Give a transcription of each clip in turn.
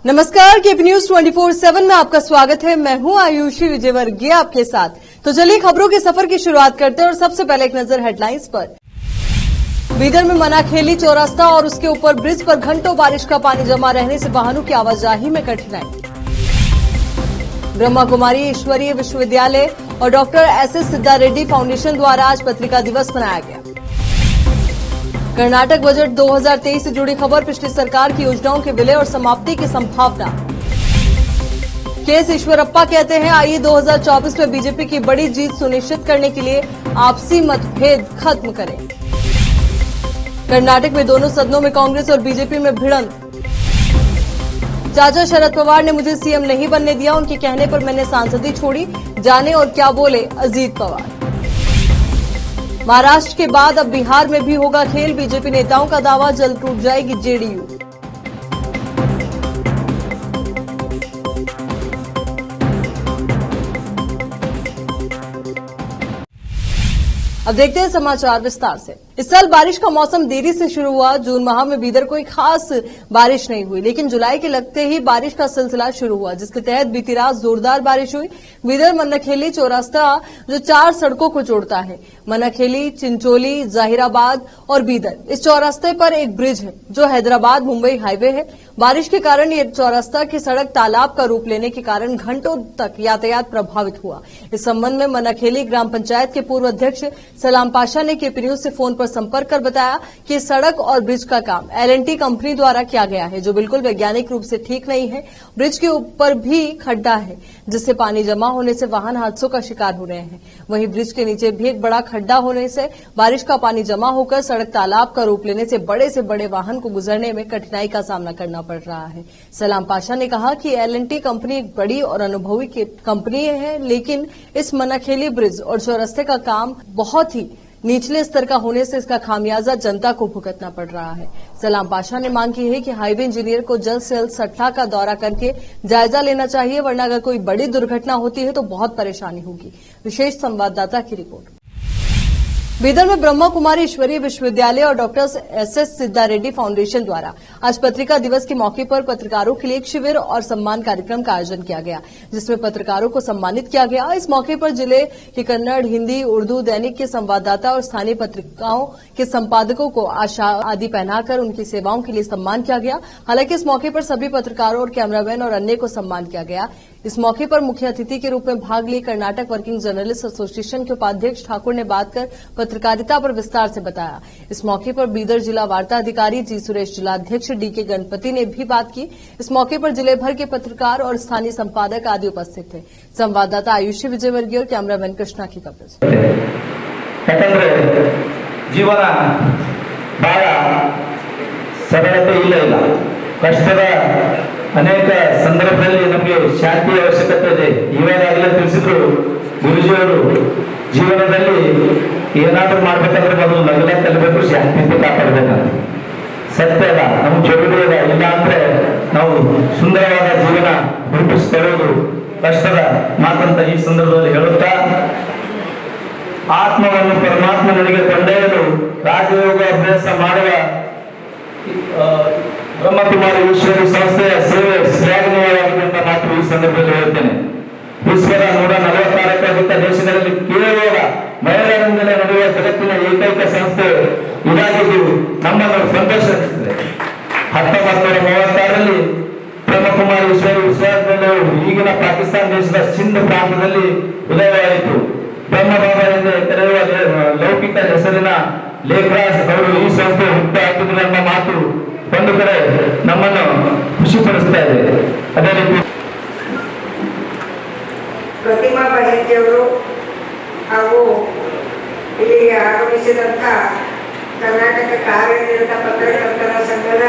नमस्कार, KP news 24/7 में आपका स्वागत है। मैं हूं आयुषी विजयवर्गीय आपके साथ। तो चलिए खबरों के सफर की शुरुआत करते हैं और सबसे पहले एक नजर हेडलाइंस पर। बीदर में मनाखेली चौरास्ता और उसके ऊपर ब्रिज पर घंटों बारिश का पानी जमा रहने से वाहनों की आवाजाही में कठिनाई। ब्रह्मा कुमारी ईश्वरीय विश्वविद्यालय और डॉक्टर एस.एस. सिद्धा रेड्डी फाउंडेशन द्वारा आज पत्रिका दिवस मनाया गया। कर्नाटक बजट 2023 से जुड़ी खबर, पिछली सरकार की योजनाओं के विलय और समाप्ति की संभावना। केएस ईश्वरप्पा कहते हैं, आइए 2024 में बीजेपी की बड़ी जीत सुनिश्चित करने के लिए आपसी मतभेद खत्म करें। कर्नाटक में दोनों सदनों में कांग्रेस और बीजेपी में भिड़ंत। चाचा शरद पवार ने मुझे सीएम नहीं बनने दिया, उनके कहने पर मैंने सांसदी छोड़ी, जाने और क्या बोले अजीत पवार। महाराष्ट्र के बाद अब बिहार में भी होगा खेल, बीजेपी नेताओं का दावा, जल्द टूट जाएगी जेडीयू। अब देखते हैं समाचार विस्तार से। इस साल बारिश का मौसम देरी से शुरू हुआ। जून माह में बीदर कोई खास बारिश नहीं हुई, लेकिन जुलाई के लगते ही बारिश का सिलसिला शुरू हुआ, जिसके तहत बीती रात जोरदार बारिश हुई। बीदर मन्नाखेली चौरास्ता जो 4 सड़कों को जोड़ता है, मन्नाखेली, चिंचोली, जाहिराबाद और बीदर, इस चौरास्ते पर एक ब्रिज है जो हैदराबाद मुंबई हाईवे है। बारिश के कारण ये चौरास्ता की सड़क तालाब का रूप लेने के कारण घंटों तक यातायात प्रभावित हुआ। इस संबंध में मन्नाखेली ग्राम पंचायत के पूर्व अध्यक्ष सलाम पाशा ने केपी न्यूज से फोन पर संपर्क कर बताया कि सड़क और ब्रिज का काम L&T कंपनी द्वारा किया गया है, जो बिल्कुल वैज्ञानिक रूप से ठीक नहीं है। ब्रिज के ऊपर भी खड्डा है, जिससे पानी जमा होने से वाहन हादसों का शिकार हो रहे हैं। वहीं ब्रिज के नीचे भी एक बड़ा खड्डा होने से बारिश का पानी जमा होकर सड़क तालाब का रूप लेने से बड़े वाहन को गुजरने में कठिनाई का सामना करना पड़ रहा है। सलाम पाशा ने कहा कि L&T कंपनी एक बड़ी और अनुभवी कंपनी है, लेकिन इस मन्नाखेली ब्रिज और चौरास्ते का काम बहुत ही निचले स्तर का होने से इसका खामियाजा जनता को भुगतना पड़ रहा है। सलाम पाशा ने मांग की है कि हाईवे इंजीनियर को जल्द से जल्द सट्टा का दौरा करके जायजा लेना चाहिए, वरना अगर कोई बड़ी दुर्घटना होती है तो बहुत परेशानी होगी। विशेष संवाददाता की रिपोर्ट। बीदर में ब्रह्मा कुमारी ईश्वरीय विश्वविद्यालय और डॉक्टर एस.एस. सिद्धा रेड्डी फाउंडेशन द्वारा आज पत्रिका दिवस के मौके पर पत्रकारों के लिए एक शिविर और सम्मान कार्यक्रम का आयोजन किया गया, जिसमें पत्रकारों को सम्मानित किया गया। इस मौके पर जिले के कन्नड़, हिंदी, उर्दू दैनिक के संवाददाता और स्थानीय पत्रिकाओं के संपादकों को आशा आदि पहनाकर उनकी सेवाओं के लिए सम्मान किया गया। हालांकि इस मौके पर सभी पत्रकारों और कैमरामैन और अन्य को सम्मान किया गया। इस मौके पर मुख्य अतिथि के रूप में भाग लिए कर्नाटक वर्किंग जर्नलिस्ट एसोसिएशन के उपाध्यक्ष ठाकुर ने बात कर पत्रकारिता पर विस्तार से बताया। इस मौके पर बीदर जिला वार्ता अधिकारी जी सुरेश, जिलाध्यक्ष डी.के. गणपति ने भी बात की। इस मौके पर जिले भर के पत्रकार और स्थानीय संपादक आदि उपस्थित थे। संवाददाता आयुषी विजयवर्गीय और कैमरामैन कृष्णा की कवरेज। जीवन बहಳ ಸರಳತೆ ಇಲ್ಲ ಕಷ್ಟದ ಅನೇಕ ಸಂದರ್ಭದಲ್ಲಿ ನಮಗೆ ಶಾಂತಿಯ ಅವಶ್ಯಕತೆ ಇದೆ. ಇವಾಗಲೇ ತಿಳಿಸಿದ್ರು ಗುರುಜಿಯವರು, ಜೀವನದಲ್ಲಿ ಏನಾದರೂ ಮಾಡಬೇಕಾದ್ರೆ ಮೊದಲು ನಗಲ ಕಲಿಬೇಕು, ಶಾಂತಿಯಿಂದ ಕಾಪಾಡಬೇಕಂತ. ಸತ್ಯದ ನಮ್ಮ ಜೊತೆಗಿರುವ ಇಲ್ಲ ಅಂದ್ರೆ ನಾವು ಸುಂದರವಾದ ಜೀವನ ರೂಪಿಸಿಕೊಳ್ಳೋದು ಕಷ್ಟದ ಮಾತಂತ ಈ ಸಂದರ್ಭದಲ್ಲಿ ಹೇಳುತ್ತಾ, ಆತ್ಮವನ್ನು ಪರಮಾತ್ಮನಿಗೆ ಕೊಂಡೊಯ್ಯಲು ರಾಜಯೋಗ ಅಭ್ಯಾಸ ಮಾಡುವ ಬ್ರಹ್ಮಕುಮಾರಿ ಈಶ್ವರಿ ಸಂಸ್ಥೆಯ ಸೇವೆ ಶ್ಲಾಘನೀಯವಾಗಿದೆ ಅಂತ ಮಾತು ಈ ಸಂದರ್ಭದಲ್ಲಿ ಹೇಳುತ್ತೇನೆ. ವಿಶ್ವದ 146 ದೇಶಗಳಲ್ಲಿ ಕೇವಲ ಮಹಿಳೆಯರಿಂದಲೇ ನಡೆಯುವ ಜಗತ್ತಿನ ಏಕೈಕ ಸಂಸ್ಥೆ ಇದಾಗಿದ್ದು ನಮ್ಮನ್ನು ಸಂತೋಷಿಸುತ್ತದೆ. 1936ರಲ್ಲಿ ಬ್ರಹ್ಮಕುಮಾರಿ ಈಶ್ವರಿ ವಿಶ್ವವಿದ್ಯಾಲಯವು ಈಗಿನ ಪಾಕಿಸ್ತಾನ ದೇಶದ ಸಿಂಧ್ ಪ್ರಾಂತದಲ್ಲಿ ಉದಯವಾಯಿತು. ಬ್ರಹ್ಮಬಾಬಾಯಿಂದ ಕರೆಯುವ ಲೌಕಿಕ ಹೆಸರಿನ ಲೇಖರಾಜ್ ಅವರು ಈ ಸಂಸ್ಥೆ ಹುಟ್ಟು ಹಾಕಿದ್ರು ಎಂಬ ಮಾತು ಒಂದು ಕಡೆ ನಮ್ಮನ್ನು ಖುಷಿಪಡಿಸ್ತಾ ಇದೆ. ಅದೇ ರೀತಿ ಪ್ರತಿಮಾ ಬಹಿರ್ಜಿಯವರು ಹಾಗೂ ಇಲ್ಲಿಗೆ ಆಗಮಿಸಿದಂಥ ಕರ್ನಾಟಕ ಕಾರ್ಯನಿರತ ಪತ್ರಕರ್ತರ ಸಂಘದ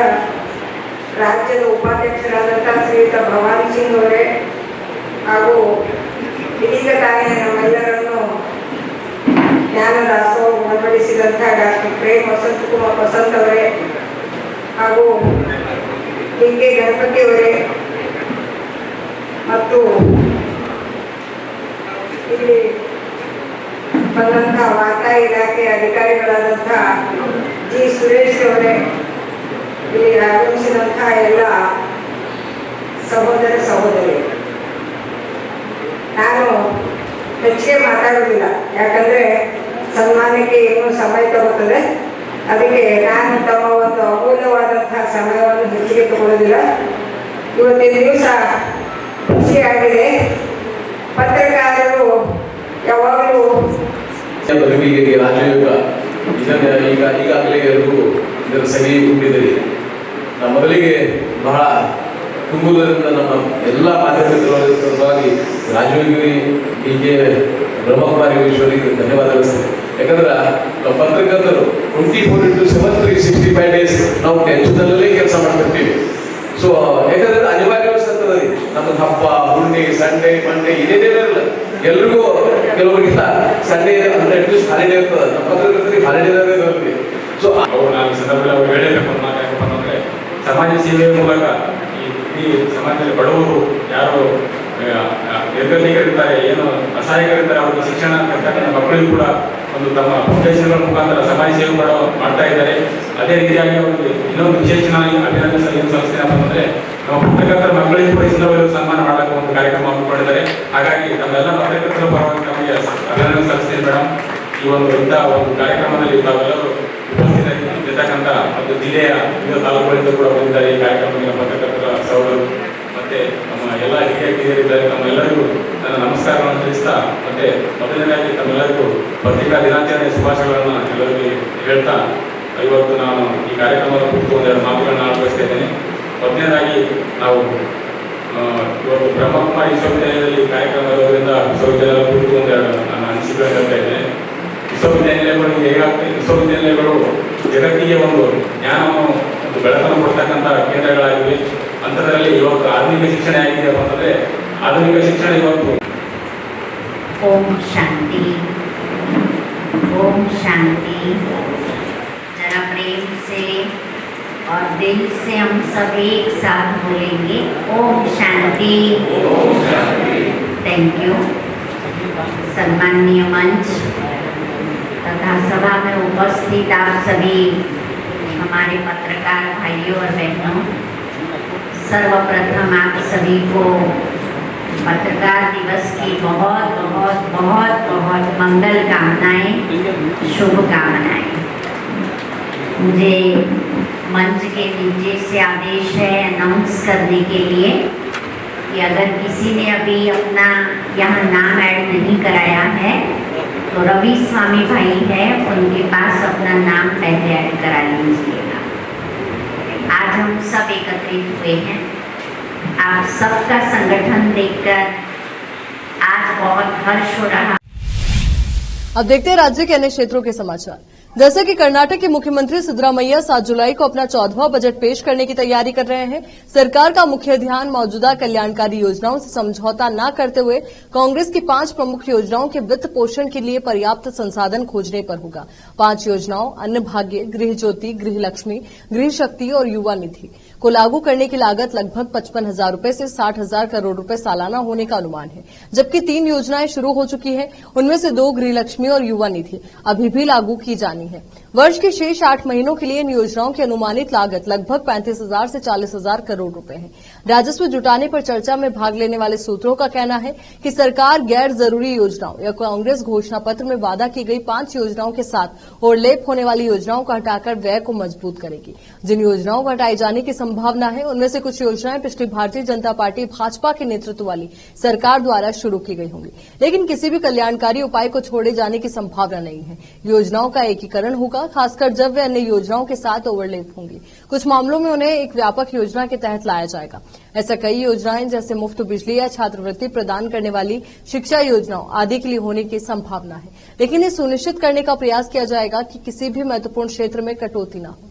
ರಾಜ್ಯದ ಉಪಾಧ್ಯಕ್ಷರಾದಂಥ ಶ್ರೀಯುತ ಭವಾನಿ ಸಿಂಗ್ ಅವರೇ, ಹಾಗೂ ಇದೀಗ ತಾನೇ ನಮ್ಮೆಲ್ಲರನ್ನು ಜ್ಞಾನ ದಾಸೋಹ ಮುನ್ನಡೆಸಿದಂಥ ಡಾಕ್ಟರ್ ಪ್ರೇಮ್ ವಸಂತ್ ಅವರೇ, ಹಾಗೂ ಡಿ.ಕೆ. ಗಣಪತಿ ಅವರೇ, ಮತ್ತು ಇಲ್ಲಿ ಬಂದಂಥ ವಾರ್ತಾ ಇಲಾಖೆ ಅಧಿಕಾರಿಗಳಾದಂಥ ಜಿ ಸುರೇಶ್ ಅವರೇ, ಇಲ್ಲಿ ಆಗಮಿಸಿದಂಥ ಎಲ್ಲ ಸಹೋದರ ಸಹೋದರಿ, ನಾನು ಹೆಚ್ಚಿಗೆ ಮಾತಾಡೋದಿಲ್ಲ, ಯಾಕಂದರೆ ಸನ್ಮಾನಕ್ಕೆ ಇನ್ನೂ ಸಮಯ ತಗೋತದೆ. ಅದಕ್ಕೆ ನಾನು ತಮ್ಮ ಒಂದು ಅಮೂಲ್ಯವಾದಂತಹ ಸಮಯವನ್ನು ಹೆಚ್ಚಿಗೆ ತಗೊಳ್ಳೋದಿಲ್ಲ. ಇವತ್ತಿನ ದಿವಸ ಖುಷಿಯಾಗಿದೆ. ಪತ್ರಕಾರರು ಯಾವಾಗಲೂ ಬದುಕಿಗೆ ರಾಜಯೋಗ ಈಗಾಗಲೇ ಎಲ್ಲರೂ ಇದರ ಸವಿ ಉಂಡಿದ್ದೀರಿ. ಮೊದಲಿಗೆ ಬಹಳ ತುಂಬುವುದರಿಂದ ನಮ್ಮ ಎಲ್ಲ ಮಾಧ್ಯಮಗಳಲ್ಲಿ ರಾಜಯೋಗಿ ಡಿ.ಕೆ. ಬ್ರಹ್ಮಕುಮಾರಿ ಈಶ್ವರಿಗೆ ಧನ್ಯವಾದ ತಿಳಿಸ್ತೇನೆ. ಯಾಕಂದ್ರೆ ನಾವು ಪತ್ರಕರ್ತರು 24/7 365 ಡೇಸ್ ನಾವು ಟೆನ್ಷನಲ್ಲೇ ಕೆಲಸ ಮಾಡ್ತಿರ್ತೀವಿ. ಸೊ ಯಾಕಂದ್ರೆ ಅನಿವಾರ್ಯ ಅನಿಸ್ತದೆ. ನಮ್ಗೆ ಹಬ್ಬ, ಹುಣ್ಣಿ, ಸಂಡೇ, ಮಂಡೇ ಇದೇನೇ ಇರಲ್ಲ. ಎಲ್ರಿಗೂ ಕೆಲವರಿಗಿಲ್ಲ ಸಂಡೇ ಅಂದ್ರೆ ಅಟ್ಲೀಸ್ಟ್ ಹಾಲಿಡೇ ಇರ್ತದೆ. ನಮ್ಮ ಪತ್ರಕರ್ತರಿಗೆ ಹಾಲಿಡೇದಾಗೇ ಇರೋರಿಗೆ. ಸೊ ನಾನು ಸಂದರ್ಭದಲ್ಲಿ ಅವ್ರು ಹೇಳಬೇಕು ಅಂತಂದ್ರೆ ಸಮಾಜ ಸೇವೆಯ ಮೂಲಕ ಈ ಸಮಾಜದಲ್ಲಿ ಬಡವರು ಯಾರು ನಿರ್ಗತಿಕರಿರ್ತಾರೆ, ಏನು ಅಸಹಾಯಕರಿರ್ತಾರೆ, ಅವರಿಗೆ ಶಿಕ್ಷಣ ಕರ್ತಕ್ಕಂಥ ಮಕ್ಕಳಿಗೂ ಕೂಡ ಒಂದು ತಮ್ಮ ಫೌಂಡೇಶನ್ಗಳ ಮುಖಾಂತರ ಸಮಾಜ ಸೇವೆ ಮಾಡ್ತಾ ಇದ್ದಾರೆ. ಅದೇ ರೀತಿಯಾಗಿ ಅವರಿಗೆ ಇನ್ನೊಂದು ವಿಶೇಷವಾಗಿ ಅಭಿನಂದನೆ ಸಲ್ಲಿಸ್ತೀನಿ ಅಂತಂದ್ರೆ ನಮ್ಮ ಪತ್ರಕರ್ತರ ಮಕ್ಕಳಿಗೂ ಕೂಡ ಸಂದರ್ಭದಲ್ಲಿ ಸನ್ಮಾನ ಮಾಡಕ್ಕೆ ಒಂದು ಕಾರ್ಯಕ್ರಮ ಹಮ್ಮಿಕೊಂಡಿದ್ದಾರೆ. ಹಾಗಾಗಿ ನಮ್ಮೆಲ್ಲ ಪತ್ರಕರ್ತರ ಪರವಾಗಿ ನಮಗೆ ಅಭಿನಂದನೆ ಸಲ್ಲಿಸ್ತೀನಿ ಮೇಡಮ್. ಈ ಇಂಥ ಒಂದು ಕಾರ್ಯಕ್ರಮದಲ್ಲಿ ತಾವೆಲ್ಲರೂ ಉಪಸ್ಥಿತರಿರ್ತಕ್ಕಂಥ ಒಂದು ಜಿಲ್ಲೆಯ ವಿವಿಧ ತಾಲೂಕುಗಳಿಂದ ಕೂಡ ಬಂದಿದ್ದಾರೆ. ಈ ಕಾರ್ಯಕ್ರಮಕ್ಕೆ ಪತ್ರಕರ್ತರ ಸಹೋದರರು ಮತ್ತೆ ನಮ್ಮ ಎಲ್ಲ ಹಿರಿಯ ಕಿರಿಯರಿದ್ದಾರೆ. ತಮ್ಮೆಲ್ಲರಿಗೂ ನನ್ನ ನಮಸ್ಕಾರಗಳನ್ನು ತಿಳಿಸ್ತಾ ಮತ್ತೆ ಮೊದಲನೇದಾಗಿ ತಮ್ಮೆಲ್ಲರಿಗೂ ಪತ್ರಿಕಾ ದಿನಾಚರಣೆ ಶುಭಾಶಯಗಳನ್ನು ಎಲ್ಲರಿಗೂ ಹೇಳ್ತಾ ಇವತ್ತು ನಾನು ಈ ಕಾರ್ಯಕ್ರಮದ ಕುರಿತು ಒಂದೆರಡು ಮಾತುಗಳನ್ನು ಆಲೋಚಿಸ್ತಾ ಇದ್ದೇನೆ. ಮೊದಲನೇದಾಗಿ ನಾವು ಇವತ್ತು ಬ್ರಹ್ಮಕುಮಾರಿ ವಿಶ್ವವಿದ್ಯಾಲಯದಲ್ಲಿ ಕಾರ್ಯಕ್ರಮ ಇರೋದ್ರಿಂದ ವಿಶ್ವವಿದ್ಯಾಲಯದ ಕುರಿತು ಒಂದೆರಡು ನನ್ನ ಅನಿಸಿಕೆಗಳನ್ನು ಹೇಳ್ತಾ ಇದ್ದೇನೆ. ವಿಶ್ವವಿದ್ಯಾಲಯಗಳು ಜಗತ್ತಿಗೆ ಒಂದು ಜ್ಞಾನವನ್ನು ಒಂದು ಬೆಳಕನ್ನು ಕೊಡ್ತಕ್ಕಂಥ ಕೇಂದ್ರಗಳಾಗಿವೆ. ಅಂಥದ್ರಲ್ಲಿ ಇವತ್ತು ಆಧುನಿಕ ಶಿಕ್ಷಣ ಆಗಿದೆ ಅಂತಂದರೆ ಆಧುನಿಕ ಶಿಕ್ಷಣ ಇವತ್ತು ओम शांति, ओम शांति। जरा प्रेम से और दिल से हम सब एक साथ बोलेंगे ओम शांति। Thank you. सम्माननीय मंच तथा सभा में उपस्थित आप सभी हमारे पत्रकार भाइयों और बहनों, सर्वप्रथम आप सभी को पत्रकार दिवस की बहुत बहुत बहुत बहुत मंगल कामनाएं, शुभकामनाएं। मुझे मंच के नीचे से आदेश है अनाउंस करने के लिए कि अगर किसी ने अभी अपना यहाँ नाम ऐड नहीं कराया है तो रवि स्वामी भाई है, उनके पास अपना नाम पहले ऐड करा लीजिएगा। आज हम सब एकत्रित हुए हैं, आप सबका संगठन देखकर आज बहुत हर्ष हो रहा। अब देखते हैं राज्य के अन्य क्षेत्रों के समाचार। जैसा कि कर्नाटक के मुख्यमंत्री सिद्धरामैया 7 जुलाई को अपना 14वां बजट पेश करने की तैयारी कर रहे हैं। सरकार का मुख्य ध्यान मौजूदा कल्याणकारी योजनाओं से समझौता न करते हुए कांग्रेस की 5 प्रमुख योजनाओं के वित्त पोषण के लिए पर्याप्त संसाधन खोजने पर होगा। 5 योजनाओं अन्न भाग्य, गृह ज्योति, गृह लक्ष्मी, गृह शक्ति और युवा निधि को लागू करने की लागत लगभग 55,000 रूपये से 60,000 करोड़ रुपए सालाना होने का अनुमान है, जबकि 3 योजनाएं शुरू हो चुकी हैं। उनमें से 2 गृह लक्ष्मी और युवा निधि अभी भी लागू की जानी है। वर्ष के शेष 8 महीनों के लिए इन योजनाओं की अनुमानित लागत लगभग 35,000 से 40,000 करोड़ रुपए है। राजस्व जुटाने पर चर्चा में भाग लेने वाले सूत्रों का कहना है कि सरकार गैर जरूरी योजनाओं या कांग्रेस घोषणा पत्र में वादा की गई 5 योजनाओं के साथ ओवरलैप होने वाली योजनाओं को हटाकर व्यय को मजबूत करेगी। जिन योजनाओं को हटाए जाने की संभावना है उनमें से कुछ योजनाएं पिछली भारतीय जनता पार्टी भाजपा के नेतृत्व वाली सरकार द्वारा शुरू की गई होंगी, लेकिन किसी भी कल्याणकारी उपाय को छोड़े जाने की संभावना नहीं है। योजनाओं का एकीकरण होगा, खासकर जब वे अन्य योजनाओं के साथ ओवरलैप होंगी। कुछ मामलों में उन्हें एक व्यापक योजना के तहत लाया जाएगा। ऐसा कई योजनाएं जैसे मुफ्त बिजली या छात्रवृत्ति प्रदान करने वाली शिक्षा योजनाओं आदि के लिए होने की संभावना है, लेकिन ये सुनिश्चित करने का प्रयास किया जाएगा कि किसी भी महत्वपूर्ण क्षेत्र में कटौती न हो।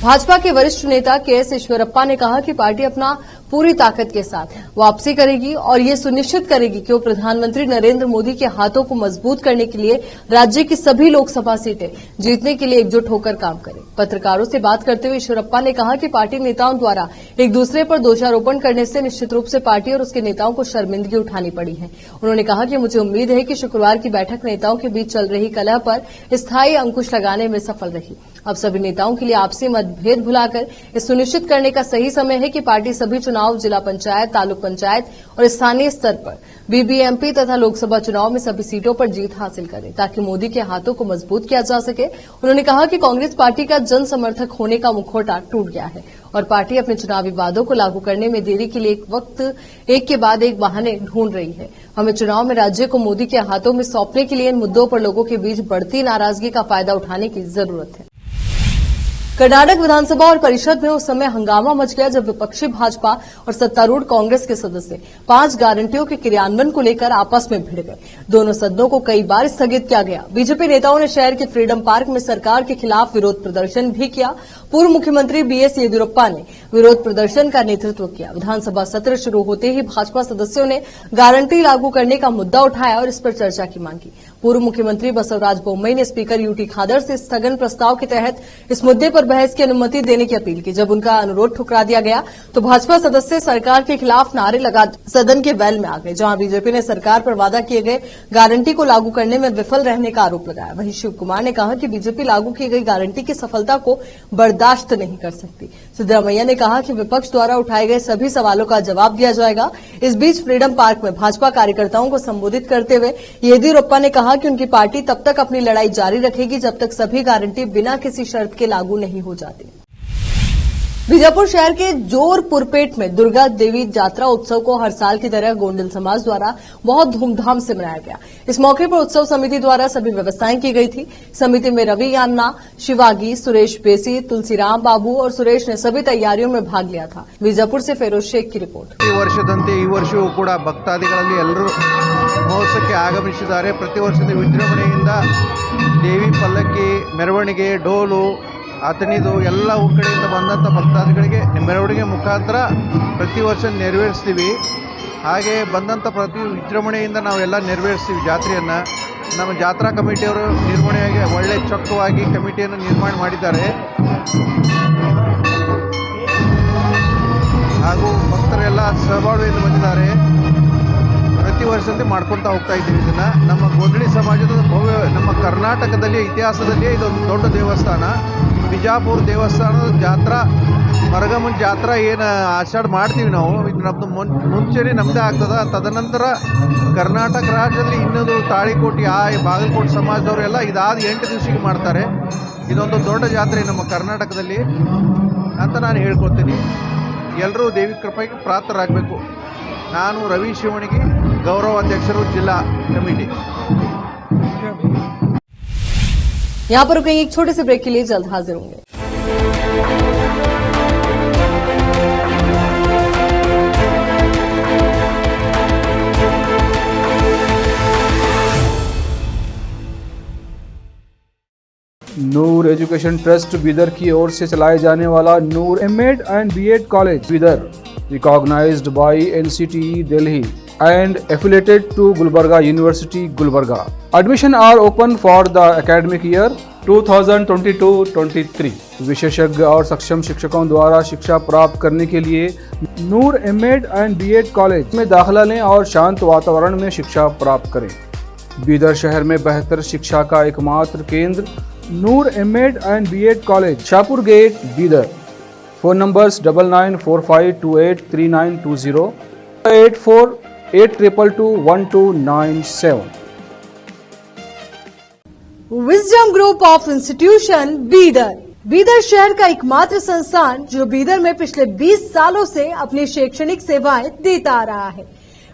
भाजपा के वरिष्ठ नेता के.एस. ईश्वरप्पा ने कहा कि पार्टी अपना पूरी ताकत के साथ वापसी करेगी और ये सुनिश्चित करेगी कि वो प्रधानमंत्री नरेंद्र मोदी के हाथों को मजबूत करने के लिए राज्य की सभी लोकसभा सीटें जीतने के लिए एकजुट होकर काम करे। पत्रकारों से बात करते हुए ईश्वरप्पा ने कहा कि पार्टी नेताओं द्वारा एक दूसरे पर दोषारोपण करने से निश्चित रूप से पार्टी और उसके नेताओं को शर्मिंदगी उठानी पड़ी है। उन्होंने कहा कि मुझे उम्मीद है कि शुक्रवार की बैठक नेताओं के बीच चल रही कलह पर स्थायी अंकुश लगाने में सफल रही। अब सभी नेताओं के लिए आपसी मतभेद भुलाकर इस सुनिश्चित करने का सही समय है कि पार्टी सभी चुनाव जिला पंचायत, तालुक पंचायत और स्थानीय स्तर पर बीबीएमपी तथा लोकसभा चुनाव में सभी सीटों पर जीत हासिल करे ताकि मोदी के हाथों को मजबूत किया जा सके। उन्होंने कहा कि कांग्रेस पार्टी का जन समर्थक होने का मुखौटा टूट गया है और पार्टी अपने चुनावी वादों को लागू करने में देरी के लिए एक के बाद एक बहाने ढूंढ रही है। हमें चुनाव में राज्य को मोदी के हाथों में सौंपने के लिए इन मुद्दों पर लोगों के बीच बढ़ती नाराजगी का फायदा उठाने की जरूरत है। कर्नाटक विधानसभा और परिषद में उस समय हंगामा मच गया जब विपक्षी भाजपा और सत्तारूढ़ कांग्रेस के सदस्य 5 गारंटियों के क्रियान्वयन को लेकर आपस में भिड़ गए। दोनों सदनों को कई बार स्थगित किया गया। बीजेपी नेताओं ने शहर के फ्रीडम पार्क में सरकार के खिलाफ विरोध प्रदर्शन भी किया। पूर्व मुख्यमंत्री बीएस येदियुरप्पा ने विरोध प्रदर्शन का नेतृत्व किया। विधानसभा सत्र शुरू होते ही भाजपा सदस्यों ने गारंटी लागू करने का मुद्दा उठाया और इस पर चर्चा की मांग की। पूर्व मुख्यमंत्री बसवराज बोम्मई ने स्पीकर यूटी खादर से स्थगन प्रस्ताव के तहत इस मुद्दे पर बहस की अनुमति देने की अपील की। जब उनका अनुरोध ठुकरा दिया गया तो भाजपा सदस्य सरकार के खिलाफ नारे लगा सदन के वेल में आ गए, जहां बीजेपी ने सरकार पर वादा किए गए गारंटी को लागू करने में विफल रहने का आरोप लगाया। वहीं शिव कुमार ने कहा कि बीजेपी लागू की गई गारंटी की सफलता को बर्दाश्त नहीं कर सकती। सिद्धरामैया ने कहा कि विपक्ष द्वारा उठाए गए सभी सवालों का जवाब दिया जाएगा। इस बीच फ्रीडम पार्क में भाजपा कार्यकर्ताओं को संबोधित करते हुए येदियुरप्पा ने कहा कि उनकी पार्टी तब तक अपनी लड़ाई जारी रखेगी जब तक सभी गारंटी बिना किसी शर्त के लागू नहीं हो जाती। बीजापुर शहर के जोरपुरपेट में दुर्गा देवी जात्रा उत्सव को हर साल की तरह गोंडल समाज द्वारा बहुत धूमधाम से मनाया गया। इस मौके पर उत्सव समिति द्वारा सभी व्यवस्थाएं की गई थी। समिति में रवि यान्ना, शिवागी, सुरेश बेसी, तुलसीराम बाबू और सुरेश ने सभी तैयारियों में भाग लिया था। बीजापुर से फेरोज शेख की रिपोर्ट। ಈ ವರ್ಷದಂತೆ ಈ ವರ್ಷವೂ ಕೂಡ ಭಕ್ತಾದಿಗಳಲ್ಲಿ ಎಲ್ಲರೂ ಮಹೋತ್ಸವಕ್ಕೆ ಆಗಮಿಸಿದ್ದಾರೆ। ಪ್ರತಿ ವರ್ಷದ ವಿಜೃಂಭಣೆಯಿಂದ ದೇವಿ ಪಲ್ಲಕ್ಕಿ ಮೆರವಣಿಗೆ, ಡೋಲು, ಆತನಿದು ಎಲ್ಲ ಕಡೆಯಿಂದ ಬಂದಂಥ ಭಕ್ತಾದಿಗಳಿಗೆ ಮೆರವಣಿಗೆ ಮುಖಾಂತರ ಪ್ರತಿ ವರ್ಷ ನೆರವೇರಿಸ್ತೀವಿ। ಹಾಗೆ ಬಂದಂಥ ಪ್ರತಿ ವಿಜೃಂಭಣೆಯಿಂದ ನಾವೆಲ್ಲ ನೆರವೇರಿಸ್ತೀವಿ ಜಾತ್ರೆಯನ್ನು। ನಮ್ಮ ಜಾತ್ರಾ ಕಮಿಟಿಯವರು ನಿರ್ವಹಣೆಯಾಗಿ ಒಳ್ಳೆ ಚೊಕ್ಕವಾಗಿ ಕಮಿಟಿಯನ್ನು ನಿರ್ಮಾಣ ಮಾಡಿದ್ದಾರೆ ಹಾಗೂ ಭಕ್ತರೆಲ್ಲ ಸಹಬಾಳ್ವೆಯಿಂದ ಬಂದಿದ್ದಾರೆ। ಪ್ರತಿ ವರ್ಷದಂತೆ ಮಾಡ್ಕೊಳ್ತಾ ಹೋಗ್ತಾ ಇದ್ದೀವಿ ಇದನ್ನು। ನಮ್ಮ ಗೊಂಡಳಿ ಸಮಾಜದ ಭವ್ಯ ನಮ್ಮ ಕರ್ನಾಟಕದಲ್ಲಿ ಇತಿಹಾಸದಲ್ಲಿ ಇದೊಂದು ದೊಡ್ಡ ದೇವಸ್ಥಾನ। ಬಿಜಾಪುರ ದೇವಸ್ಥಾನದ ಜಾತ್ರಾ ಮರಗಮ್ಮನ ಜಾತ್ರಾ ಏನು ಆಷಾಢ ಮಾಡ್ತೀವಿ ನಾವು, ಇದು ನಮ್ಮದು ಮುಂಚೆನೇ ನಮ್ಮದೇ ಆಗ್ತದೆ। ತದನಂತರ ಕರ್ನಾಟಕ ರಾಜ್ಯದಲ್ಲಿ ಇನ್ನೊಂದು ತಾಳಿಕೋಟಿ ಬಾಗಲಕೋಟೆ ಸಮಾಜದವರೆಲ್ಲ ಇದಾದ 8 ದಿವಸಕ್ಕೆ ಮಾಡ್ತಾರೆ। ಇದೊಂದು ದೊಡ್ಡ ಜಾತ್ರೆ ನಮ್ಮ ಕರ್ನಾಟಕದಲ್ಲಿ ಅಂತ ನಾನು ಹೇಳ್ಕೊತೀನಿ। ಎಲ್ಲರೂ ದೇವಿ ಕೃಪೆಗೆ ಪಾತ್ರರಾಗಬೇಕು। ನಾನು ರವಿ ಶಿವಣಿಗೆ, ಗೌರವಾಧ್ಯಕ್ಷರು, ಜಿಲ್ಲಾ ಕಮಿಟಿ। यहाँ पर रुकेंगे एक छोटे से ब्रेक के लिए, जल्द हाजिर होंगे। नूर एजुकेशन ट्रस्ट बीदर की ओर से चलाए जाने वाला Noor MEd and BEd college Bidar, recognised by NCTE Delhi and affiliated to Gulbarga University, Gulbarga. Admission are open for the academic year 2022-23। विशेषज्ञ और सक्षम शिक्षकों द्वारा शिक्षा प्राप्त करने के लिए नूर एमएड एंड बीएड कॉलेज में दाखिला लें और शांत वातावरण में शिक्षा प्राप्त करें। बीदर शहर में बेहतर शिक्षा का एकमात्र केंद्र Noor MEd and BEd college, Shahpur gate, Bidar. Phone numbers 9945283920, 8482221297। Wisdom group of institution Bidar, Bidar शहर का एकमात्र संस्थान जो बीदर में पिछले 20 सालों से अपनी शैक्षणिक सेवाएं देता आ रहा है।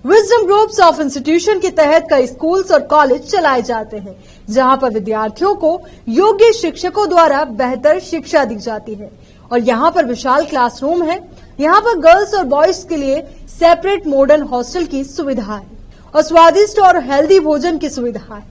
विजडम ग्रुप्स ऑफ इंस्टीट्यूशन के तहत कई स्कूल्स और कॉलेज चलाए जाते हैं, जहां पर विद्यार्थियों को योग्य शिक्षकों द्वारा बेहतर शिक्षा दी जाती है। और यहाँ पर विशाल क्लासरूम है। यहाँ पर गर्ल्स और बॉयज के लिए सेपरेट मॉडर्न हॉस्टल की सुविधा है और स्वादिष्ट और हेल्दी भोजन की सुविधा है।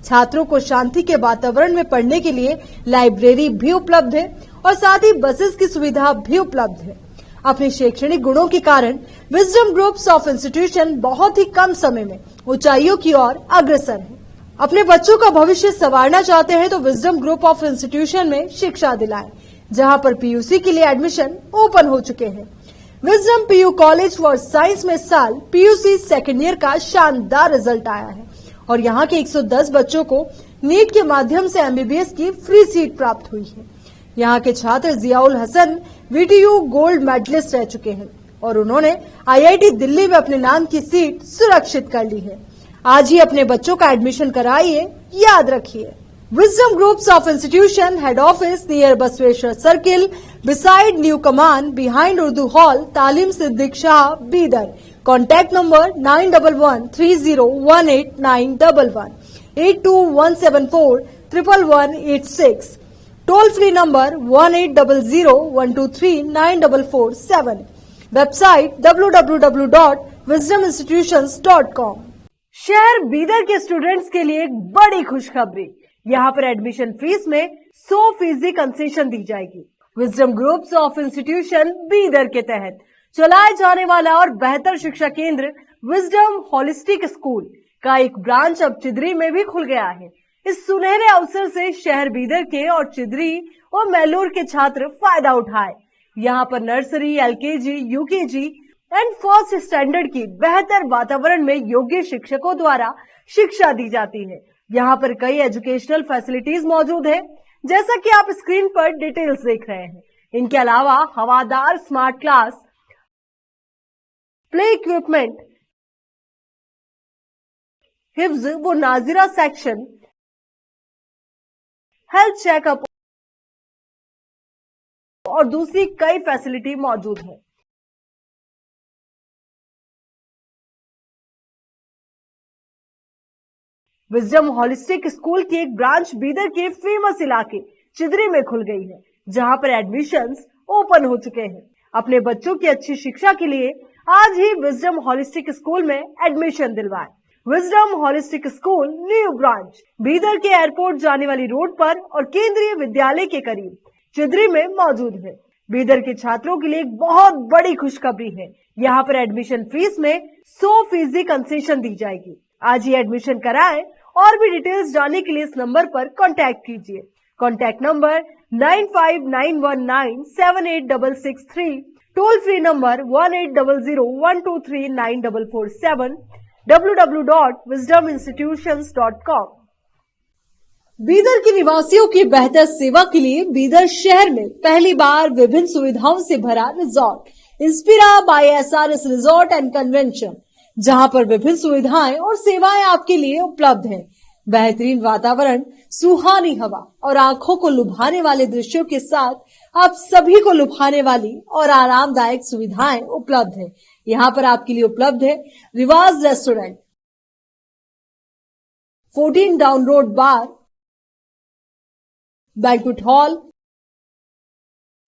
छात्रों को शांति के वातावरण में पढ़ने के लिए लाइब्रेरी भी उपलब्ध है और साथ ही बसेस की सुविधा भी उपलब्ध है। अपने शैक्षणिक गुणों के कारण विजडम ग्रुप्स ऑफ इंस्टीट्यूशन बहुत ही कम समय में ऊंचाइयों की ओर अग्रसर है। अपने बच्चों का भविष्य संवारना चाहते हैं तो विजडम ग्रुप ऑफ इंस्टीट्यूशन में शिक्षा दिलाएं, जहां पर पीयूसी के लिए एडमिशन ओपन हो चुके हैं। Wisdom PU college for science में साल पीयूसी सेकेंड ईयर का शानदार रिजल्ट आया है और यहाँ के 110 बच्चों को नीट के माध्यम से एमबीबीएस की फ्री सीट प्राप्त हुई है। यहाँ के छात्र Ziaul Hasan VTU gold medallist रह चुके हैं और उन्होंने IIT दिल्ली में अपने नाम की सीट सुरक्षित कर ली है। आज ही अपने बच्चों का एडमिशन कराइए, याद रखिए। Wisdom groups of institution, head office near Basaveshwar circle, beside new Kaman, behind Urdu hall, Taleem Siddique Shah, Bidar. Contact number 9113018911, 8217411186, toll free number 180012394447, website www.wisdominstitutions.com। शहर बीदर के स्टूडेंट्स के लिए एक बड़ी खुशखबरी, यहाँ पर एडमिशन फीस में 100% कंसेशन दी जाएगी। Wisdom groups of institution Bidar के तहत चलाए जाने वाला और बेहतर शिक्षा केंद्र विजडम होलिस्टिक स्कूल का एक ब्रांच अब चिदरी में भी खुल गया है। इस सुनहरे अवसर से शहर बीदर के और चिदरी और मैलूर के छात्र फायदा उठाए। यहाँ पर nursery, LKG, UKG and first standard की बेहतर वातावरण में योग्य शिक्षकों द्वारा शिक्षा दी जाती है। यहाँ पर कई एजुकेशनल फैसिलिटीज मौजूद है, जैसा कि आप स्क्रीन पर डिटेल्स देख रहे हैं। इनके अलावा हवादार स्मार्ट क्लास, प्ले इक्विपमेंट, हिफ्ज व नाजिरा सेक्शन, हेल्थ चेकअप और दूसरी कई फैसिलिटी मौजूद है। विजडम होलिस्टिक स्कूल की एक ब्रांच बीदर के फेमस इलाके चिदरी में खुल गई है, जहां पर एडमिशंस ओपन हो चुके हैं। अपने बच्चों की अच्छी शिक्षा के लिए आज ही विजडम होलिस्टिक स्कूल में एडमिशन दिलवाएं। Wisdom holistic school new branch Bidar के एयरपोर्ट जाने वाली रोड पर और केंद्रीय विद्यालय के करीब चिदरी में मौजूद है। बीदर के छात्रों के लिए एक बहुत बड़ी खुशखबरी है, यहाँ पर एडमिशन फीस में 100% कंसेशन दी जाएगी। आज ही एडमिशन कराएं और भी डिटेल्स जानने के लिए इस नंबर पर कांटेक्ट कीजिए। Contact number 9591978663, toll free number 180012394447, www.wisdominstitutions.com। Bidar के निवासियों की बेहतर सेवा के लिए बीदर शहर में पहली बार विभिन्न सुविधाओं से भरा resort Inspira by SRS resort and convention, जहां पर विभिन्न सुविधाएं और सेवाएं आपके लिए उपलब्ध हैं। बेहतरीन वातावरण, सुहानी हवा और आंखों को लुभाने वाले दृश्यों के साथ आप सभी को लुभाने वाली और आरामदायक सुविधाएं उपलब्ध है। यहाँ पर आपके लिए उपलब्ध है Riwaaz restaurant, 14 down road bar, banquet hall,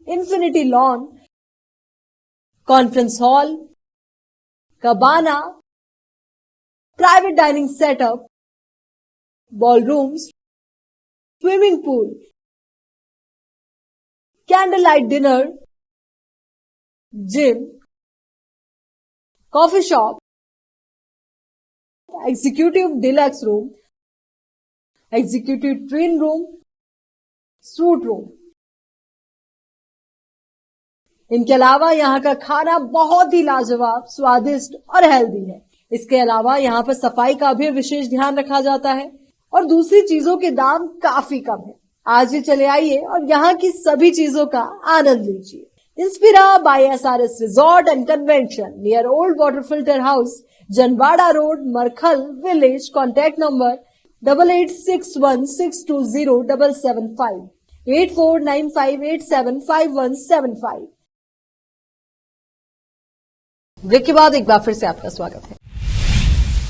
infinity lawn, conference hall, cabana, private dining setup, ballrooms, swimming pool, candle light dinner, gym, coffee shop, executive deluxe room, executive twin room, suite room. इनके अलावा यहाँ का खाना बहुत ही लाजवाब, स्वादिष्ट और healthy है। इसके अलावा यहाँ पर सफाई का भी विशेष ध्यान रखा जाता है और दूसरी चीजों के दाम काफी कम है। आज ही चले आइए और यहाँ की सभी चीजों का आनंद लीजिए। Inspira by SRS resort and convention near old water filter house, Janwada road, Markhal village. Contact number 8861620775, 8495875175। Break के बाद एक बार फिर से आपका स्वागत है।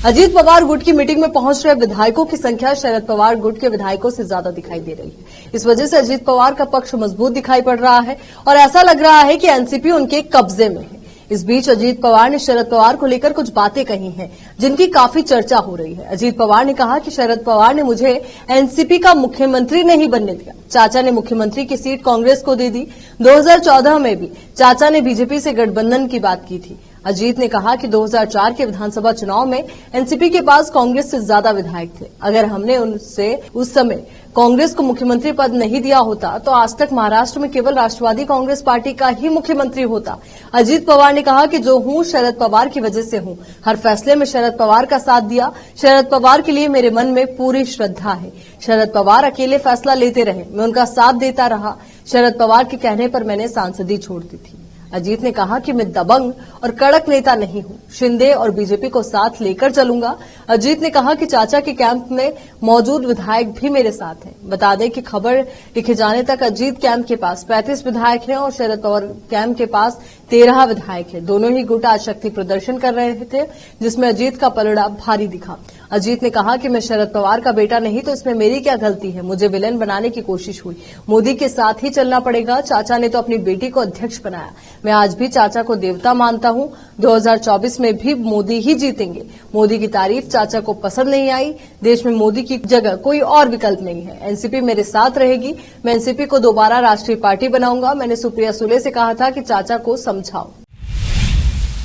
अजीत पवार गुट की मीटिंग में पहुंच रहे विधायकों की संख्या शरद पवार गुट के विधायकों से ज्यादा दिखाई दे रही है। इस वजह से अजीत पवार का पक्ष मजबूत दिखाई पड़ रहा है और ऐसा लग रहा है कि एनसीपी उनके कब्जे में है। इस बीच अजीत पवार ने शरद पवार को लेकर कुछ बातें कही हैं, जिनकी काफी चर्चा हो रही है। अजीत पवार ने कहा कि शरद पवार ने मुझे एनसीपी का मुख्यमंत्री नहीं बनने दिया। चाचा ने मुख्यमंत्री की सीट कांग्रेस को दे दी। 2014 में भी चाचा ने बीजेपी से गठबंधन की बात की थी। अजीत ने कहा कि 2004 के विधानसभा चुनाव में एनसीपी के पास कांग्रेस से ज्यादा विधायक थे। अगर हमने उनसे उस समय कांग्रेस को मुख्यमंत्री पद नहीं दिया होता तो आज तक महाराष्ट्र में केवल राष्ट्रवादी कांग्रेस पार्टी का ही मुख्यमंत्री होता। अजीत पवार ने कहा कि जो हूं शरद पवार की वजह से हूं। हर फैसले में शरद पवार का साथ दिया। शरद पवार के लिए मेरे मन में पूरी श्रद्धा है। शरद पवार अकेले फैसला लेते रहे, मैं उनका साथ देता रहा। शरद पवार के कहने पर मैंने सांसदी छोड़ दी थी। अजीत ने कहा कि मैं दबंग और कड़क नेता नहीं हूं, शिंदे और बीजेपी को साथ लेकर चलूंगा। अजीत ने कहा कि चाचा के कैंप में मौजूद विधायक भी मेरे साथ हैं। बता दें कि खबर लिखे जाने तक अजीत कैंप के पास 35 विधायक हैं और शरद पवार कैंप के पास 13 विधायक हैं। दोनों ही गुट आज शक्ति प्रदर्शन कर रहे थे, जिसमें अजीत का पलड़ा भारी दिखा। अजीत ने कहा कि मैं शरद पवार का बेटा नहीं तो इसमें मेरी क्या गलती है, मुझे विलेन बनाने की कोशिश हुई, मोदी के साथ ही चलना पड़ेगा। चाचा ने तो अपनी बेटी को अध्यक्ष बनाया, मैं आज भी चाचा को देवता मानता हूं। 2024 में भी मोदी ही जीतेंगे। मोदी की तारीफ चाचा को पसंद नहीं आई। देश में मोदी की जगह कोई और विकल्प नहीं है। एनसीपी मेरे साथ रहेगी, मैं एनसीपी को दोबारा राष्ट्रीय पार्टी बनाऊंगा। मैंने सुप्रिया सुले से कहा था कि चाचा को समझाओ।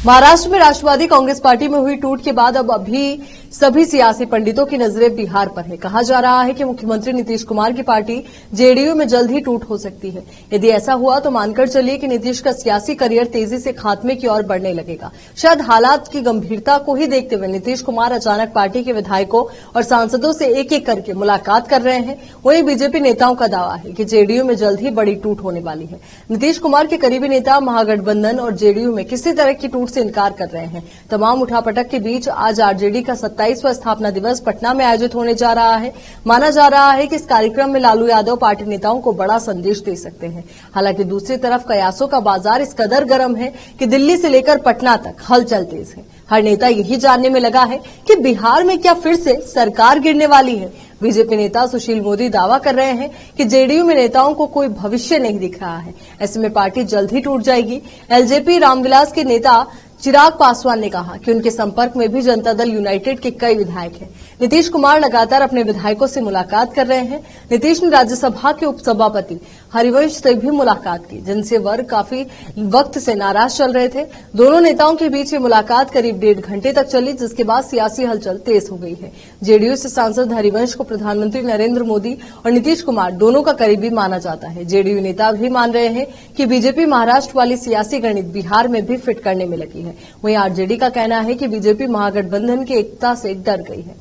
महाराष्ट्र में राष्ट्रवादी कांग्रेस पार्टी में हुई टूट के बाद अब अभी सभी सियासी पंडितों की नजरें बिहार पर है। कहा जा रहा है कि मुख्यमंत्री नीतीश कुमार की पार्टी जेडीयू में जल्द ही टूट हो सकती है। यदि ऐसा हुआ तो मानकर चलिए कि नीतीश का सियासी करियर तेजी से खात्मे की ओर बढ़ने लगेगा। शायद हालात की गंभीरता को ही देखते हुए नीतीश कुमार अचानक पार्टी के विधायकों और सांसदों से एक एक करके मुलाकात कर रहे हैं। वहीं बीजेपी नेताओं का दावा है कि जेडीयू में जल्द ही बड़ी टूट होने वाली है। नीतीश कुमार के करीबी नेता महागठबंधन और जेडीयू में किसी तरह की टूट से इनकार कर रहे हैं। तमाम उठापटक के बीच आज आरजेडी का 27वां स्थापना दिवस पटना में आयोजित होने जा रहा है। माना जा रहा है कि इस कार्यक्रम में लालू यादव पार्टी नेताओं को बड़ा संदेश दे सकते हैं। हालांकि दूसरी तरफ कयासों का बाजार इस कदर गर्म है कि दिल्ली से लेकर पटना तक हलचल तेज है। हर नेता यही जानने में लगा है कि बिहार में क्या फिर से सरकार गिरने वाली है। बीजेपी नेता सुशील मोदी दावा कर रहे हैं कि जेडीयू में नेताओं को कोई भविष्य नहीं दिख रहा है। ऐसे में पार्टी जल्द ही टूट जाएगी। एलजेपी रामविलास के नेता चिराग पासवान ने कहा कि उनके संपर्क में भी जनता दल यूनाइटेड के कई विधायक हैं। नीतीश कुमार लगातार अपने विधायकों से मुलाकात कर रहे हैं। नीतीश ने राज्यसभा के उपसभापति हरिवंश से भी मुलाकात की, जिनसे वर्ग काफी वक्त से नाराज चल रहे थे। दोनों नेताओं के बीच ये मुलाकात करीब 1.5 घंटे तक चली, जिसके बाद सियासी हलचल तेज हो गई है। जेडीयू से सांसद हरिवंश को प्रधानमंत्री नरेंद्र मोदी और नीतीश कुमार दोनों का करीबी माना जाता है। जेडीयू नेता भी मान रहे हैं कि बीजेपी महाराष्ट्र वाली सियासी गणित बिहार में भी फिट करने में लगी है। वहीं आरजेडी का कहना है कि बीजेपी महागठबंधन की एकता से डर गई है।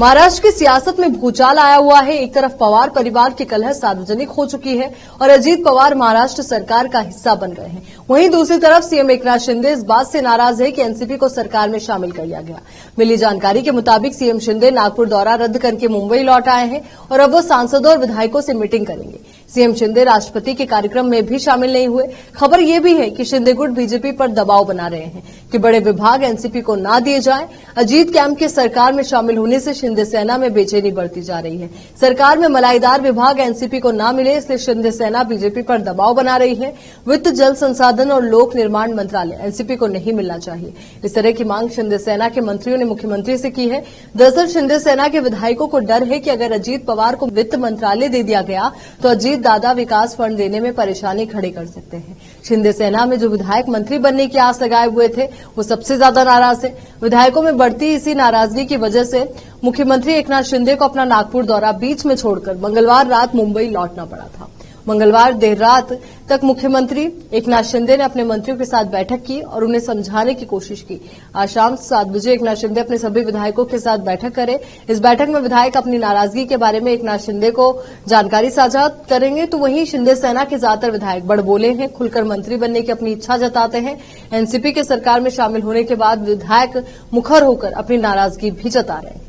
महाराष्ट्र की सियासत में भूचाल आया हुआ है। एक तरफ पवार परिवार की कलह सार्वजनिक हो चुकी है और अजीत पवार महाराष्ट्र सरकार का हिस्सा बन गए हैं। वहीं दूसरी तरफ सीएम एकनाथ शिंदे इस बात से नाराज है कि एनसीपी को सरकार में शामिल कर लिया गया। मिली जानकारी के मुताबिक सीएम शिंदे नागपुर दौरा रद्द करके मुंबई लौट आए हैं और अब वो सांसदों और विधायकों से मीटिंग करेंगे। सीएम शिंदे राष्ट्रपति के कार्यक्रम में भी शामिल नहीं हुए। खबर यह भी है कि शिंदे गुट बीजेपी पर दबाव बना रहे हैं कि बड़े विभाग एनसीपी को ना दिए जाएं। अजीत कैंप के सरकार में शामिल होने से शिंदे सेना में बेचैनी बढ़ती जा रही है। सरकार में मलाईदार विभाग एनसीपी को ना मिले, इसलिए शिंदे सेना बीजेपी पर दबाव बना रही है। वित्त, जल संसाधन और लोक निर्माण मंत्रालय एनसीपी को नहीं मिलना चाहिए। इस तरह की मांग शिंदे सेना के मंत्रियों ने मुख्यमंत्री से की है। दरअसल शिंदे सेना के विधायकों को डर है कि अगर अजीत पवार को वित्त मंत्रालय दे दिया गया तो अजीत दादा विकास फंड देने में परेशानी खड़ी कर सकते हैं। शिंदे सेना में जो विधायक मंत्री बनने की आस लगाए हुए थे वो सबसे ज्यादा नाराज है। विधायकों में बढ़ती इसी नाराजगी की वजह से मुख्यमंत्री एकनाथ शिंदे को अपना नागपुर दौरा बीच में छोड़कर मंगलवार रात मुंबई लौटना पड़ा था। मंगलवार देर रात तक मुख्यमंत्री एकनाथ शिंदे ने अपने मंत्रियों के साथ बैठक की और उन्हें समझाने की कोशिश की। आज शाम 7 बजे एकनाथ शिंदे अपने सभी विधायकों के साथ बैठक करें। इस बैठक में विधायक अपनी नाराजगी के बारे में एकनाथ शिंदे को जानकारी साझा करेंगे, तो वहीं शिंदे सेना के ज्यादातर विधायक बड़बोले हैं, खुलकर मंत्री बनने की अपनी इच्छा जताते हैं। एनसीपी के सरकार में शामिल होने के बाद विधायक मुखर होकर अपनी नाराजगी भी जता रहे हैं।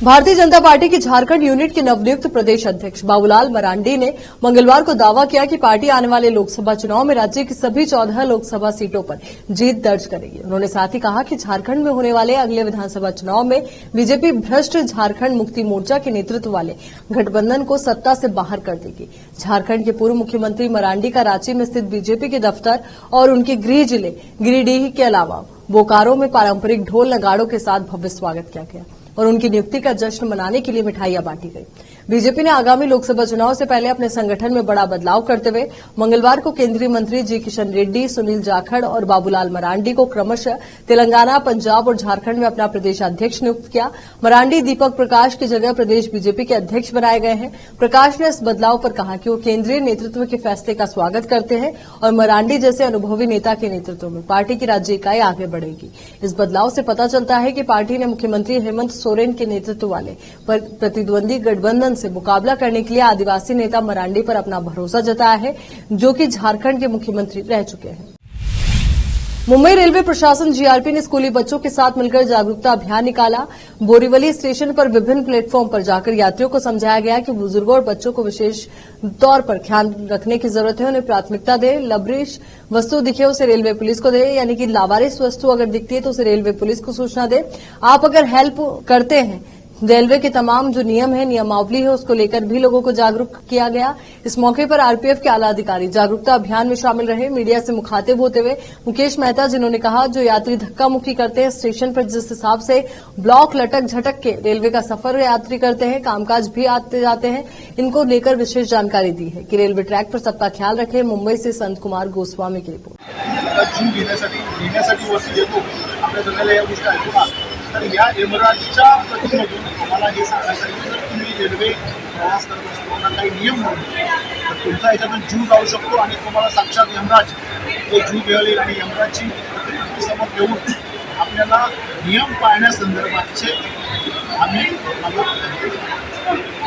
भारतीय जनता पार्टी की झारखंड यूनिट के नवनियुक्त प्रदेश अध्यक्ष बाबूलाल मरांडी ने मंगलवार को दावा किया कि पार्टी आने वाले लोकसभा चुनाव में राज्य की सभी 14 लोकसभा सीटों पर जीत दर्ज करेगी। उन्होंने साथ ही कहा कि झारखंड में होने वाले अगले विधानसभा चुनाव में बीजेपी भ्रष्ट झारखंड मुक्ति मोर्चा के नेतृत्व वाले गठबंधन को सत्ता से बाहर कर देगी। झारखंड के पूर्व मुख्यमंत्री मरांडी का रांची में स्थित बीजेपी के दफ्तर और उनके गृह जिले गिरिडीह के अलावा बोकारो में पारंपरिक ढोल नगाड़ों के साथ भव्य स्वागत किया गया और उनकी नियुक्ति का जश्न मनाने के लिए मिठाइयां बांटी गई। बीजेपी ने आगामी लोकसभा चुनाव से पहले अपने संगठन में बड़ा बदलाव करते हुए मंगलवार को केंद्रीय मंत्री जी किशन रेड्डी, सुनील जाखड़ और बाबूलाल मरांडी को क्रमशः तेलंगाना, पंजाब और झारखंड में अपना प्रदेशाध्यक्ष नियुक्त किया। मरांडी दीपक प्रकाश की जगह प्रदेश बीजेपी के अध्यक्ष बनाए गए हैं। प्रकाश ने इस बदलाव पर कहा कि वो केंद्रीय नेतृत्व के फैसले का स्वागत करते हैं और मरांडी जैसे अनुभवी नेता के नेतृत्व में पार्टी की राज्य इकाई आगे बढ़ेगी। इस बदलाव से पता चलता है कि पार्टी ने मुख्यमंत्री हेमंत सोरेन के नेतृत्व वाले प्रतिद्वंदी गठबंधन आंदोलन से मुकाबला करने के लिए आदिवासी नेता मरांडी पर अपना भरोसा जताया है, जो कि झारखंड के मुख्यमंत्री रह चुके हैं। मुंबई रेलवे प्रशासन जीआरपी ने स्कूली बच्चों के साथ मिलकर जागरूकता अभियान निकाला। बोरीवली स्टेशन पर विभिन्न प्लेटफॉर्म पर जाकर यात्रियों को समझाया गया कि बुजुर्गों और बच्चों को विशेष तौर पर ख्याल रखने की जरूरत है, उन्हें प्राथमिकता दे। लबरेश वस्तु दिखे उसे रेलवे पुलिस को दे, यानी कि लावारिस वस्तु अगर दिखती है तो उसे रेलवे पुलिस को सूचना दे। आप अगर हेल्प करते हैं, रेलवे के तमाम जो नियम है, नियमावली है, उसको लेकर भी लोगों को जागरूक किया गया। इस मौके पर आरपीएफ के आला अधिकारी जागरूकता अभियान में शामिल रहे। मीडिया से मुखातिब होते हुए मुकेश मेहता, जिन्होंने कहा, जो यात्री धक्का मुक्की करते हैं स्टेशन पर, जिस हिसाब से ब्लॉक लटक झटक के रेलवे का सफर यात्री करते हैं, कामकाज भी आते जाते हैं, इनको लेकर विशेष जानकारी दी है कि रेलवे ट्रैक पर सबका ख्याल रखें। मुंबई से संत कुमार गोस्वामी की रिपोर्ट। तर या एमराजच्या प्रतिनिधीतून आम्हाला हे सांगायचं की जर तुम्ही रेल्वे प्रवास करत असताना काही नियम मोडले तर तुमचा याच्यातून जीव जाऊ शकतो आणि तुम्हाला साक्षात यमराज हे जीव घेईल आणि यमराजची प्रतिकृती समोर ठेवून आपल्याला नियम पाळण्यासंदर्भातचे आम्ही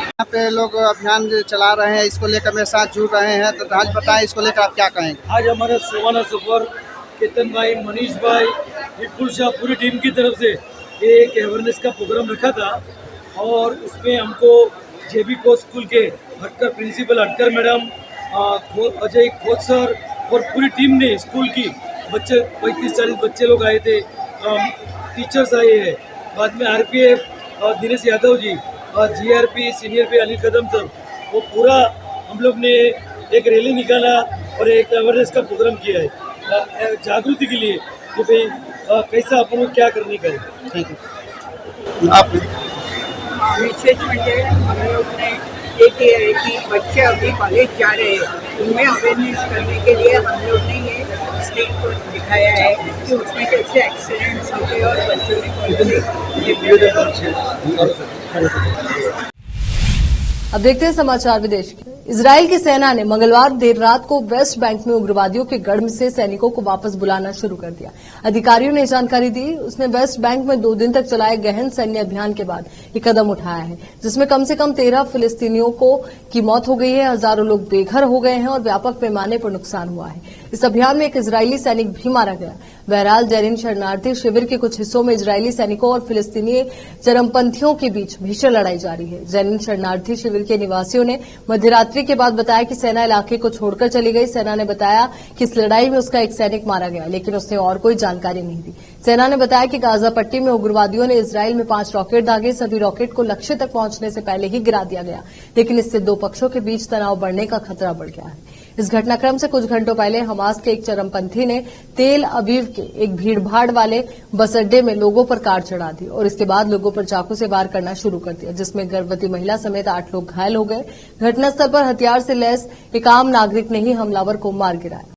यहाँ पे लोग अभियान चला रहे हैं, इसको लेकर मेरे साथ जुड़ रहे हैं। तो आज बताएं, इसको लेकर आप क्या कहेंगे? आज हमारे सोवाना सफर केतन भाई, मनीष भाई, विपुल शाह, पूरी टीम की तरफ से एक अवेयरनेस का प्रोग्राम रखा था और उसमें हमको जेबी कोच स्कूल के हटकर प्रिंसिपल हटकर मैडम, अजय कोच सर और पूरी टीम ने स्कूल की बच्चे 35-40 बच्चे लोग आए थे, टीचर्स आए हैं, बाद में आरपीएफ और दिनेश यादव जी और जीआरपी सीनियर पे अली कदम सर, वो पूरा हम लोग ने एक रैली निकाला और एक अवेयरनेस का प्रोग्राम किया है जागृति के लिए कि भाई कैसा अपन को क्या करने का है। Thank you. आप विशेष म्हणजे हम लोग ने ये किया है कि बच्चे अभी कॉलेज जा रहे हैं, उनमें अवेयरनेस करने के लिए हम लोग ने ये स्टेट को दिखाया है कि उसमें कैसे एक्सीडेंट्स होते और बच्चों में अब देखते हैं समाचार विदेश के। इजराइल की सेना ने मंगलवार देर रात को वेस्ट बैंक में उग्रवादियों के गढ़ से सैनिकों को वापस बुलाना शुरू कर दिया। अधिकारियों ने जानकारी दी, उसने वेस्ट बैंक में 2 दिन तक चलाए गहन सैन्य अभियान के बाद ये कदम उठाया है, जिसमें कम से कम 13 फिलिस्तीनियों की मौत हो गई है, हजारों लोग बेघर हो गए हैं और व्यापक पैमाने पर नुकसान हुआ है। इस अभियान में एक इजरायली सैनिक भी मारा गया। बहरहाल, जैनिन शरणार्थी शिविर के कुछ हिस्सों में इजरायली सैनिकों और फिलिस्तीनी चरमपंथियों के बीच भीषण लड़ाई जारी है। जैनिन शरणार्थी शिविर के निवासियों ने मध्यरात्रि के बाद बताया कि सेना इलाके को छोड़कर चली गई। सेना ने बताया कि इस लड़ाई में उसका एक सैनिक मारा गया, लेकिन उसने और कोई जानकारी नहीं दी। सेना ने बताया कि गाजा पट्टी में उग्रवादियों ने इजराइल में 5 रॉकेट दागे। सभी रॉकेट को लक्ष्य तक पहुंचने से पहले ही गिरा दिया गया, लेकिन इससे 2 पक्षों के बीच तनाव बढ़ने का खतरा बढ़ गया है। इस घटनाक्रम से कुछ घंटों पहले हमास के एक चरमपंथी ने तेल अवीव के एक भीड़भाड़ वाले बस अड्डे में लोगों पर कार चढ़ा दी और इसके बाद लोगों पर चाकू से वार करना शुरू कर दिया, जिसमें गर्भवती महिला समेत 8 लोग घायल हो गए। घटनास्थल पर हथियार से लैस एक आम नागरिक ने ही हमलावर को मार गिराया।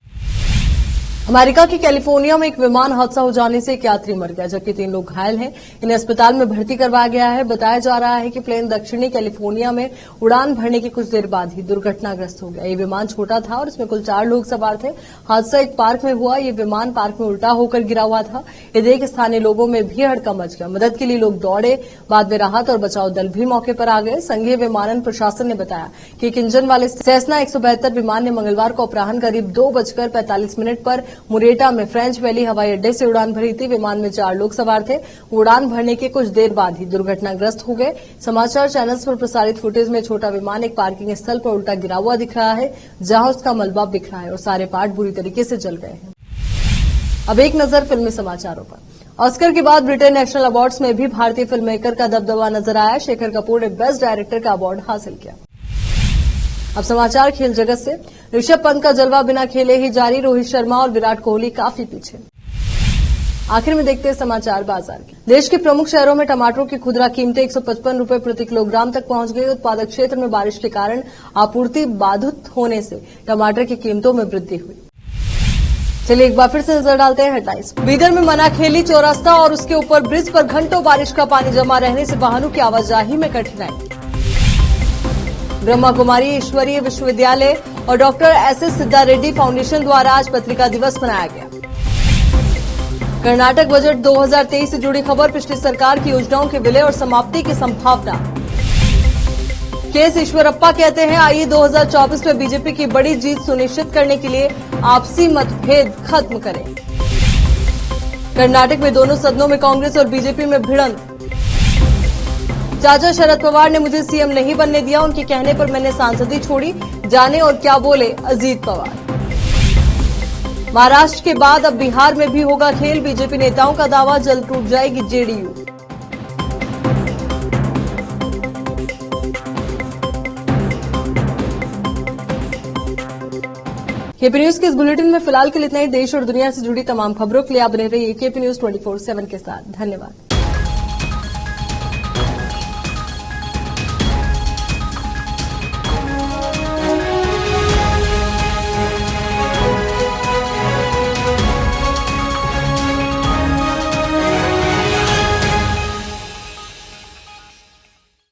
अमेरिका की कैलिफोर्निया में एक विमान हादसा हो जाने से एक यात्री मर गया, जबकि 3 लोग घायल हैं। इन्हें अस्पताल में भर्ती करवाया गया है। बताया जा रहा है कि प्लेन दक्षिणी कैलिफोर्निया में उड़ान भरने के कुछ देर बाद ही दुर्घटनाग्रस्त हो गया। ये विमान छोटा था और इसमें कुल 4 लोग सवार थे। हादसा एक पार्क में हुआ। ये विमान पार्क में उल्टा होकर गिरा हुआ था। ये देख स्थानीय लोगों में भी हड़कंप मच गया। मदद के लिए लोग दौड़े। बाद में राहत और बचाव दल भी मौके पर आ गए। संघीय विमानन प्रशासन ने बताया कि एक इंजन वाले सेसना 172 विमान ने मंगलवार को अपराह्न करीब 2:45 पर मुरेटा में फ्रेंच वैली हवाई अड्डे से उड़ान भरी थी। विमान में 4 लोग सवार थे। उड़ान भरने के कुछ देर बाद ही दुर्घटनाग्रस्त हो गए। समाचार चैनल्स पर प्रसारित फुटेज में छोटा विमान एक पार्किंग स्थल पर उल्टा गिरा हुआ दिख रहा है, जहां उसका मलबा बिखरा है और सारे पार्ट बुरी तरीके से जल गए हैं। अब एक नजर फिल्मी समाचारों पर। ऑस्कर के बाद ब्रिटेन नेशनल अवार्ड्स में भी भारतीय फिल्म मेकर का दबदबा नजर आया। शेखर कपूर ने बेस्ट डायरेक्टर का अवार्ड हासिल किया। अब समाचार खेल जगत से। ऋषभ पंत का जलवा बिना खेले ही जारी। रोहित शर्मा और विराट कोहली काफी पीछे। आखिर में देखते हैं समाचार बाजार के। देश के प्रमुख शहरों में टमाटरों की खुदरा कीमतें 155 रुपए प्रति किलोग्राम तक पहुंच गई। उत्पादक क्षेत्र में बारिश के कारण आपूर्ति बाधित होने से टमाटर की कीमतों में वृद्धि हुई। चलिए एक बार फिर से नजर डालते हैं हेडलाइंस। बीदर में मनाखेली चौरास्ता और उसके ऊपर ब्रिज पर घंटों बारिश का पानी जमा रहने से वाहनों की आवाजाही में कठिनाई। ब्रह्मा कुमारी ईश्वरीय विश्वविद्यालय और डॉक्टर एस.एस. सिद्धा रेड्डी फाउंडेशन द्वारा आज पत्रिका दिवस मनाया गया। कर्नाटक बजट 2023 से जुड़ी खबर। पिछली सरकार की योजनाओं के विलय और समाप्ति की संभावना। केस ईश्वरप्पा कहते हैं आइए 2024 में बीजेपी की बड़ी जीत सुनिश्चित करने के लिए आपसी मतभेद खत्म करें। कर्नाटक में दोनों सदनों में कांग्रेस और बीजेपी में भिड़ंत। चाचा शरद पवार ने मुझे सीएम नहीं बनने दिया, उनके कहने पर मैंने सांसदी छोड़ी, जाने और क्या बोले अजीत पवार। महाराष्ट्र के बाद अब बिहार में भी होगा खेल, बीजेपी नेताओं का दावा जल्द टूट जाएगी जेडीयू। केपी न्यूज के इस बुलेटिन में फिलहाल के लिए इतना ही। देश और दुनिया से जुड़ी तमाम खबरों के लिए आप बने रहिए केपी न्यूज 24/7 के साथ। धन्यवाद।